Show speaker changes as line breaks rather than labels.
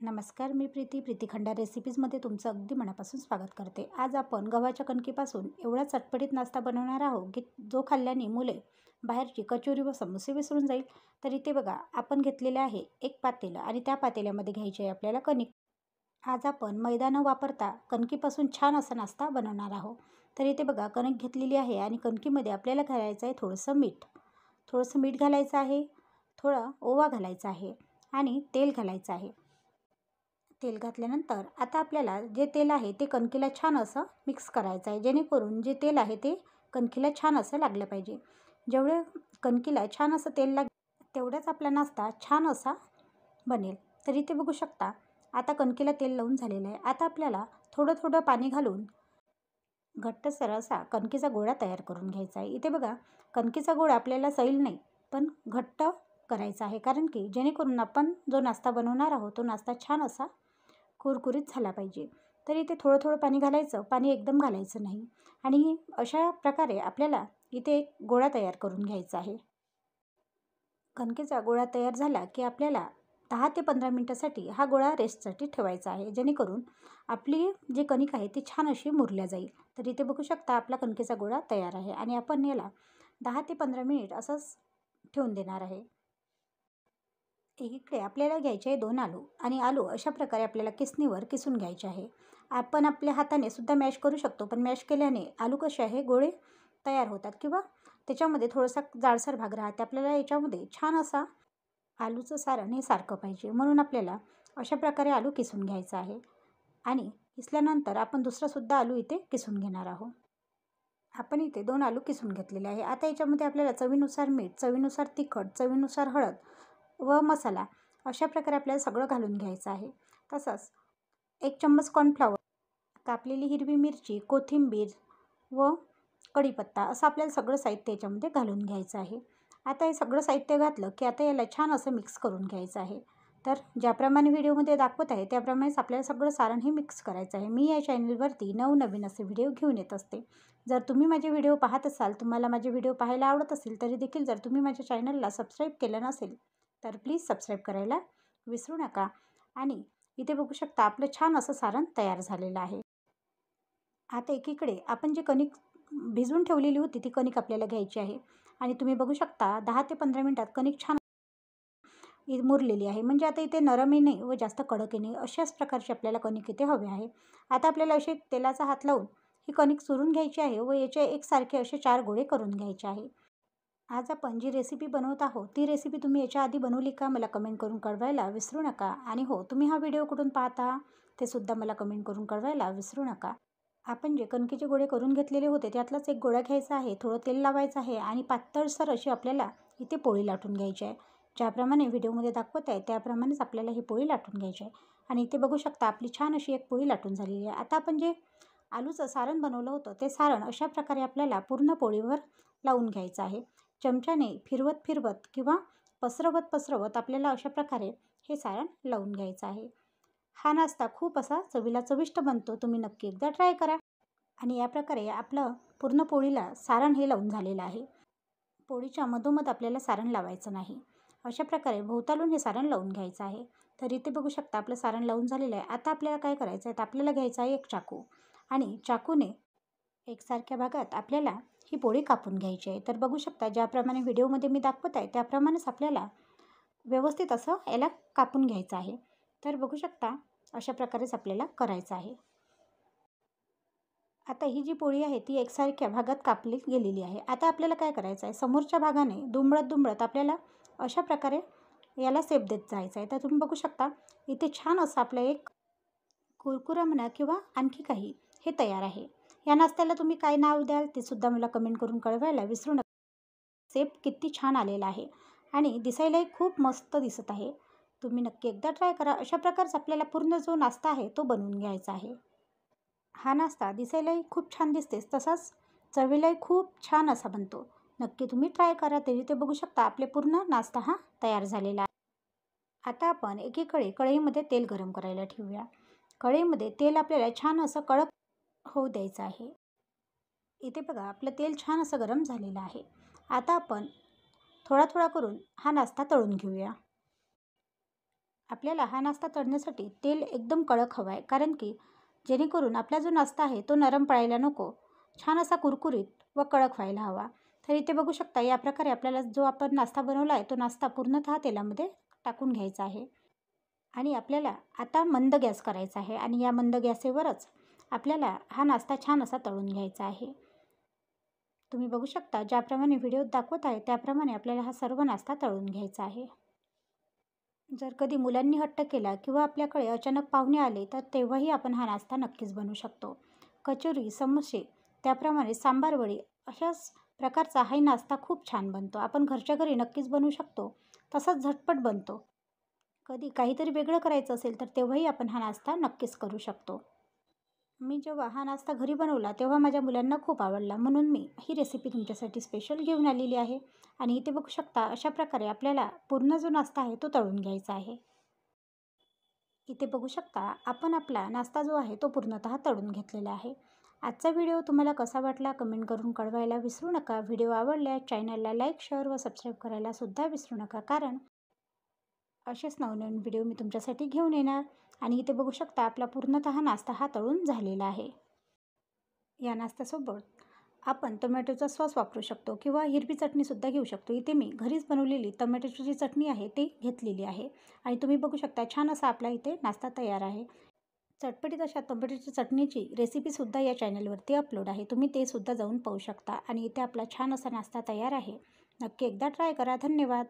नमस्कार, मी प्रीती खंडार रेसिपीजमध्ये तुमचं अगदी मनापासून स्वागत करते। आज आपण गव्हाच्या कणकेपासून एवढा चटपटीत नाश्ता बनवणार आहोत की जो खाल्ल्याने मुले बाहेरची कचोरी व समोसे विसरून जाईल। तर इथे बघा, आपण घेतलेले आहे एक पातेलं आणि त्या पातेल्यामध्ये घ्यायचे आहे आपल्याला कणिक। आज आपण मैदा न वापरता कणकीपासून छान असा नाश्ता बनवणार आहोत। तर इथे बघा, कणिक घेतलेली आहे आणि कणकीमध्ये आपल्याला घालायचं आहे थोडंसं मीठ घालायचं आहे, थोडा ओवा घालायचा आहे आणि तेल घालायचं आहे। तेल घातल्यानंतर आता आपल्याला जे तेल आहे ते कणकीला छान असं मिक्स करायचं आहे, जेणेकरून जे तेल आहे ते कणकीला छान असं लागलं पाहिजे। जेवढे कणकीला छान असं तेल तेवढाच आपला नाश्ता छान असा बनेल। तर इथे बघू शकता, आता कणकीला तेल लावून झालेलं आहे। आता आपल्याला थोडं थोडं पाणी घालून घट्टसर असा कणकीचा गोळा तयार करून घ्यायचा आहे। इथे बघा, कणकीचा गोळा आपल्याला सैल नाही पण घट्ट करायचा आहे, कारण की जेणेकरून आपण जो नाश्ता बनवणार आहोत तो नाश्ता छान असा कुरकुरीत झाला पाहिजे। तर इथे थोडं थोडं पाणी घालायचं, पाणी एकदम घालायचं नाही। आणि अशा प्रकारे आपल्याला इथे एक गोळा तयार करून घ्यायचा आहे। कणकेचा गोळा तयार झाला की आपल्याला 10 ते 15 मिनिटासाठी हा गोळा रेस्टसाठी ठेवायचा आहे, जेणेकरून आपली जी कणिक आहे ती छान अशी मुरल्या जाईल। तर इथे बघू शकता, आपला कणकेचा गोळा तयार आहे आणि आपण याला 10 ते 15 मिनिट असंच ठेवून देणार आहे। एकीकडे आपल्याला घ्यायचे आहे 2 आलू आणि आलू अशा प्रकारे आपल्याला किसणीवर किसून घ्यायचे आहे। आपण आपल्या हाताने सुद्धा मॅश करू शकतो, पण मॅश केल्याने आलू कसे आहे गोळे तयार होतात किंवा त्याच्यामध्ये थोडासा जाडसर भाग राहते। आपल्याला याच्यामध्ये छान असा आलूचं सारण हे सारखं पाहिजे, म्हणून आपल्याला अशा प्रकारे आलू किसून घ्यायचा आहे। आणि किसल्यानंतर आपण दुसरासुद्धा आलू इथे किसून घेणार आहोत। आपण इथे 2 आलू किसून घेतलेले आहे। आता याच्यामध्ये आपल्याला चवीनुसार मीठ, चवीनुसार तिखट, चवीनुसार हळद व मसाला अशा प्रकारे आपल्याला सगळं घालून घ्यायचं आहे। तसंच 1 चम्मच कॉर्नफ्लॉवर, कापलेली हिरवी मिरची, कोथिंबीर व कढीपत्ता असं आपल्याला सगळं साहित्य याच्यामध्ये घालून घ्यायचं आहे। आता हे सगळं साहित्य घातलं की आता याला छान असं मिक्स करून घ्यायचं आहे। तर ज्याप्रमाणे व्हिडिओमध्ये दाखवत आहे त्याप्रमाणेच आपल्याला सगळं सारण हे मिक्स करायचं आहे। मी या चॅनलवरती नवनवीन असे व्हिडिओ घेऊन येत असते। जर तुम्ही माझे व्हिडिओ पाहत असाल, तुम्हाला माझे व्हिडिओ पाहायला आवडत असेल, तरी देखील जर तुम्ही माझ्या चॅनलला सबस्क्राईब केलं नसेल तर प्लीज सबस्क्राईब करायला विसरू नका। आणि इथे बघू शकता, आपलं छान असं सारण तयार झालेलं आहे। आता एकीकडे आपण जी कणिक भिजवून ठेवलेली होती ती कणिक आपल्याला घ्यायची आहे आणि तुम्ही बघू शकता 10 ते 15 मिनिटात कणिक छान मुरलेली आहे। म्हणजे आता इथे नरमही नाही व जास्त कडकही नाही, अशाच प्रकारची आपल्याला कणिक इथे हवी आहे। आता आपल्याला असे तेलाचा हात लावून ही कणिक चुरून घ्यायची आहे व याचे एकसारखे असे 4 गोळे करून घ्यायचे आहे। आज आपण जी रेसिपी बनवत आहोत ती रेसिपी तुम्ही याच्या आधी बनवली का मला कमेंट करून कळवायला विसरू नका। आणि हो, तुम्ही हा व्हिडिओ कुठून पाहता ते सुद्धा मला कमेंट करून कळवायला विसरू नका। आपण जे कणकेचे गोळे करून घेतलेले होते त्यातलाच एक गोळा घ्यायचा आहे, थोडं तेल लावायचं आहे आणि पातळसर अशी आपल्याला इथे पोळी लाटून घ्यायची आहे। ज्याप्रमाणे व्हिडिओमध्ये दाखवत आहे त्याप्रमाणेच आपल्याला ही पोळी लाटून घ्यायची आहे। आणि इथे बघू शकता, आपली छान अशी एक पोळी लाटून झालेली आहे। आता आपण जे आलूचं सारण बनवलं होतं ते सारण अशा प्रकारे आपल्याला पूर्ण पोळीवर लावून घ्यायचं आहे। चमच्याने फिरवत फिरवत किंवा पसरवत आपल्याला अशा प्रकारे हे सारण लावून घ्यायचं आहे। हा नाश्ता खूप असा चवीला चविष्ट बनतो, तुम्ही नक्की एकदा ट्राय करा। आणि या प्रकारे आपलं पूर्ण पोळीला सारण हे लावून झालेलं आहे। पोळीच्या मधोमध आपल्याला सारण लावायचं नाही, अशा प्रकारे भोवतालून हे सारण लावून घ्यायचं आहे। तर इथे बघू शकता, आपलं सारण लावून झालेलं आहे। आता आपल्याला काय करायचं आहे, तर आपल्याला घ्यायचा आहे एक चाकू आणि चाकूने एकसारख्या भागात आपल्याला ही पोळी कापून घ्यायची आहे। तर बघू शकता, ज्याप्रमाणे व्हिडिओमध्ये मी दाखवत आहे त्याप्रमाणेच आपल्याला व्यवस्थित असं याला कापून घ्यायचं आहे। तर बघू शकता, अशा प्रकारेच आपल्याला करायचं आहे। आता ही जी पोळी आहे ती एकसारख्या भागात कापली गेलेली आहे। आता आपल्याला काय करायचं आहे, समोरच्या भागाने दुमडत आपल्याला अशा प्रकारे याला शेप देत जायचं आहे। तर तुम्ही बघू शकता, इथे छान असं आपलं एक कुरकुरा म्हणा किंवा आणखी काही हे तयार आहे। या नाश्त्याला तुम्ही काय नाव द्याल ते सुद्धा मला कमेंट करून कळवायला विसरू नका। शेप किती छान आलेला आहे आणि दिसायलाही खूप मस्त दिसत आहे। तुम्ही नक्की एकदा ट्राय करा। अशा प्रकारचा आपल्याला पूर्ण जो नाश्ता आहे तो बनवून घ्यायचा आहे। हा नाश्ता दिसायलाही खूप छान दिसतेच, तसाच चवीलाही खूप छान असा बनतो। नक्की तुम्ही ट्राय करा। तरी ते बघू शकता, आपले पूर्ण नाश्ता हा तयार झालेला आहे। आता आपण एकीकडे कढईमध्ये तेल गरम करायला ठेवूया। कढईमध्ये तेल आपल्याला छान असं कडक होऊ द्यायचं आहे। इथे बघा, आपलं तेल छान असं गरम झालेलं आहे। आता आपण थोडा थोडा करून हा नाश्ता तळून घेऊया। आपल्याला हा नाश्ता तळण्यासाठी तेल एकदम कडक हवा आहे, कारण की जेणेकरून आपला जो नाश्ता आहे तो नरम पडायला नको, छान असा कुरकुरीत व कडक व्हायला हवा. तर इथे बघू शकता या प्रकारे आपल्याला जो आपण नाश्ता बनवला आहे तो नाश्ता पूर्णतः तेलामध्ये टाकून घ्यायचा आहे. आणि आपल्याला आता मंद गॅस करायचा आहे आणि या मंद गॅसवरच आपल्याला हा नाश्ता छान असा तळून घ्यायचा आहे. तुम्ही बघू शकता ज्याप्रमाणे व्हिडिओत दाखवत आहे त्याप्रमाणे आपल्याला हा सर्व नाश्ता तळून घ्यायचा आहे. जर कधी मुलांनी हट्ट केला किंवा आपल्याकडे अचानक पाहुणे आले तर तेव्हाही आपण हा नाश्ता नक्कीच बनवू शकतो. कचोरी, समोसे, त्याप्रमाणे सांबार वडी अशाच प्रकारचा हा नाश्ता खूप छान बनतो. आपण घरच्या घरी नक्कीच बनवू शकतो. तसाच झटपट बनतो. कधी काहीतरी वेगळं करायचं असेल तर तेव्हाही आपण हा नाश्ता नक्कीच करू शकतो. मी जेव्हा हा नाश्ता घरी बनवला तेव्हा माझ्या मुलांना खूप आवडला, म्हणून मी ही रेसिपी तुमच्यासाठी स्पेशल घेऊन आलेली आहे. आणि इथे बघू शकता अशा प्रकारे आपल्याला पूर्ण जो नाश्ता आहे तो तळून घ्यायचा आहे. इथे बघू शकता आपण आपला नाश्ता जो आहे तो पूर्णतः तळून घेतलेला आहे. आजचा व्हिडिओ तुम्हाला कसा वाटला कमेंट करून कळवायला विसरू नका. व्हिडिओ आवडल्यास चॅनलला लाईक, शेअर व सबस्क्राईब करायला सुद्धा विसरू नका, कारण असेच नवनवीन व्हिडिओ मी तुमच्यासाठी घेऊन येणार. आणि इथे बघू शकता आपला पूर्णतः नाश्ता हा तळून झालेला आहे. या नाश्त्यासोबत आपण टोमॅटोचा सॉस वापरू शकतो किंवा हिरवी चटणीसुद्धा घेऊ शकतो. इथे मी घरीच बनवलेली टोमॅटोची जी चटणी आहे ती घेतलेली आहे. आणि तुम्ही बघू शकता छान असा आपला इथे नाश्ता तयार आहे. चटपटीत अशा टोमॅटोची चटणीची रेसिपीसुद्धा या चॅनलवरती अपलोड आहे. तुम्ही ते सुद्धा जाऊन पाहू शकता. आणि इथे आपला छान असा नाश्ता तयार आहे. नक्की एकदा ट्राय करा. धन्यवाद.